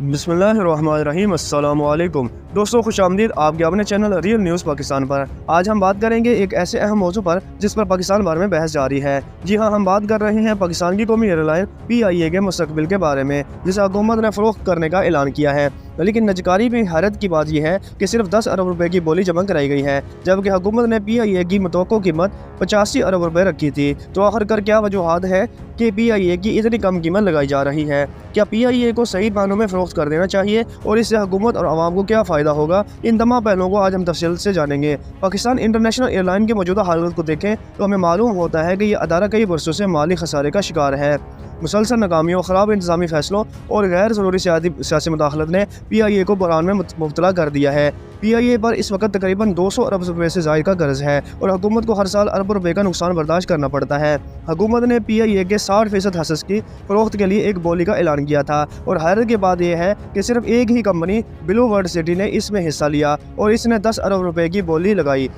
बिस्मिल्लाहिर्रहमानिर्रहीम। अस्सलाम वालेकुम दोस्तों, खुश आमदीद आपके अपने चैनल रियल न्यूज़ पाकिस्तान पर। आज हम बात करेंगे एक ऐसे अहम मौजू पर जिस पर पाकिस्तान भर में बहस जारी है। जी हाँ, हम बात कर रहे हैं पाकिस्तान की कौमी एयरलाइन PIA के मुस्तकबिल के बारे में, जिसे हुकूमत ने फ़रोख्त करने का ऐलान किया है। लेकिन नजकारी में हैरत की बात यह है कि सिर्फ 10 अरब रुपए की बोली जमा कराई गई है, जबकि हुकूमत ने PIA की मुतवक्को कीमत 85 अरब रुपए रखी थी। तो आखिरकार क्या वजूहात है कि PIA की इतनी कम कीमत लगाई जा रही है? क्या PIA को सही मानों में फ़रोख्त कर देना चाहिए और इससे हुकूमत और आवाम को क्या फ़ायदा होगा? इन तमाम पहलुओं को आज हम तफसील से जानेंगे। पाकिस्तान इंटरनेशनल एयरलाइन की मौजूदा हालत को देखें तो हमें मालूम होता है कि यह अदारा कई वर्षों से माली खसारे का शिकार है। मुसलसल नाकामियों, ख़राब इंतज़ामी फ़ैसलों और गैर ज़रूरी सियासी मुदाखलत ने PIA को बहरान में मुब्तला कर दिया है। PIA पर इस वक्त तकरीबन 200 अरब रुपए से ज़ायद का कर्ज है और हुकूमत को हर साल अरबों रुपए का नुकसान बर्दाश्त करना पड़ता है। हुकूमत ने PIA के 60% हिस्से की फ़रोख्त के लिए एक बोली का ऐलान किया था और हैरत की बात यह है कि सिर्फ एक ही कंपनी ब्लू वर्ल्ड सिटी ने इसमें हिस्सा लिया और इसने 10 अरब रुपए की बोली लगाई।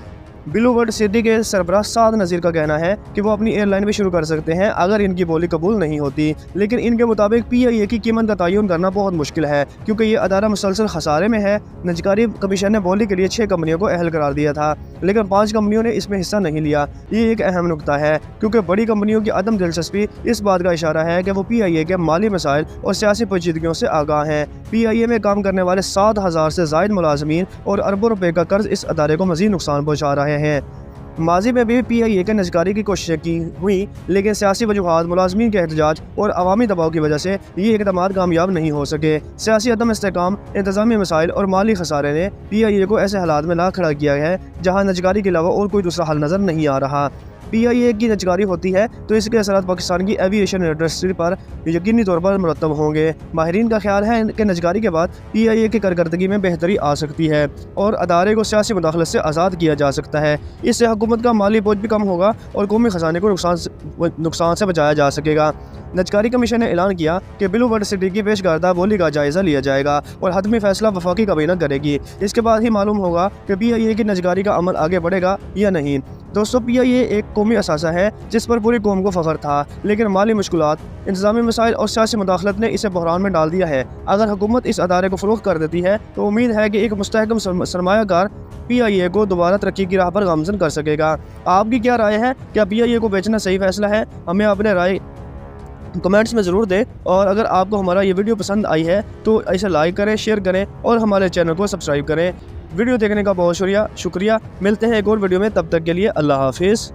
ब्लू वर्ल्ड सिटी के सरबराह साद नज़ीर का कहना है कि वो अपनी एयरलाइन भी शुरू कर सकते हैं अगर इनकी बोली कबूल नहीं होती, लेकिन इनके मुताबिक PIA की कीमत का तयन करना बहुत मुश्किल है क्योंकि ये अदारा मुसलसल खसारे में है। नजकारी कमीशन ने बोली के लिए 6 कंपनियों को अहल करार दिया था, लेकिन 5 कंपनियों ने इसमें हिस्सा नहीं लिया। ये एक अहम नुकता है क्योंकि बड़ी कंपनियों की अदम दिलचस्पी इस बात का इशारा है कि वो PIA के माली मसाइल और सियासी पेचीदगियों से आगाह हैं। PIA में काम करने वाले 7,000 से ज़ायद मुलाजमीन और अरबों रुपए का कर्ज इस अदारे को मज़ीद नुकसान पहुँचा रहे हैं। माजी में भी PIA के नजकारी की कोशिशें की हुई, लेकिन सियासी वजूहात, मुलाजमीन के एहतजाज और अवामी दबाव की वजह से ये इक़दामात कामयाब नहीं हो सके। सियासी अदम इस्तेहकाम, इंतज़ामी मसाइल और माली खसारे ने PIA को ऐसे हालात में ला खड़ा किया है जहाँ नजकारी के अलावा और कोई दूसरा हल नज़र नहीं आ रहा। PIA की नजकारी होती है तो इसके असरात पाकिस्तान की एविएशन इंडस्ट्री पर यकीनी तौर पर मुरतब होंगे। माहिरीन का ख्याल है कि नजकारी के बाद PIA की कारकर्दगी में बेहतरी आ सकती है और अदारे को सियासी मुदाखलत से आज़ाद किया जा सकता है। इससे हुकूमत का माली बोझ भी कम होगा और कौमी खजाने को नुकसान से बचाया जा सकेगा। नजकारी कमीशन ने ऐलान किया कि ब्लू वर्ल्ड सिटी की पेशकर्दा बोली का जायज़ा लिया जाएगा और हतमी फैसला वफाकी काबीना करेगी। इसके बाद ही मालूम होगा कि PIA की नजकारी का अमल आगे बढ़ेगा या नहीं। दोस्तों, PIA एक कौमी असासा है जिस पर पूरी कौम को फ़ख्र था, लेकिन माली मुश्किलात, इंतज़ामी मसाइल और सियासी मुदाखलत ने इसे बहरान में डाल दिया है। अगर हुकूमत इस अदारे को फ़रोख्त कर देती है तो उम्मीद है कि एक मुस्तहकम सरमायाकार PIA को दोबारा तरक्की की राह पर गामज़न कर सकेगा। आपकी क्या राय है? क्या PIA को बेचना सही फैसला है? हमें अपने राय कमेंट्स में ज़रूर दें और अगर आपको हमारा ये वीडियो पसंद आई है तो इसे लाइक करें, शेयर करें और हमारे चैनल को सब्सक्राइब करें। वीडियो देखने का बहुत शुक्रिया। मिलते हैं एक और वीडियो में, तब तक के लिए अल्लाह हाफिज़।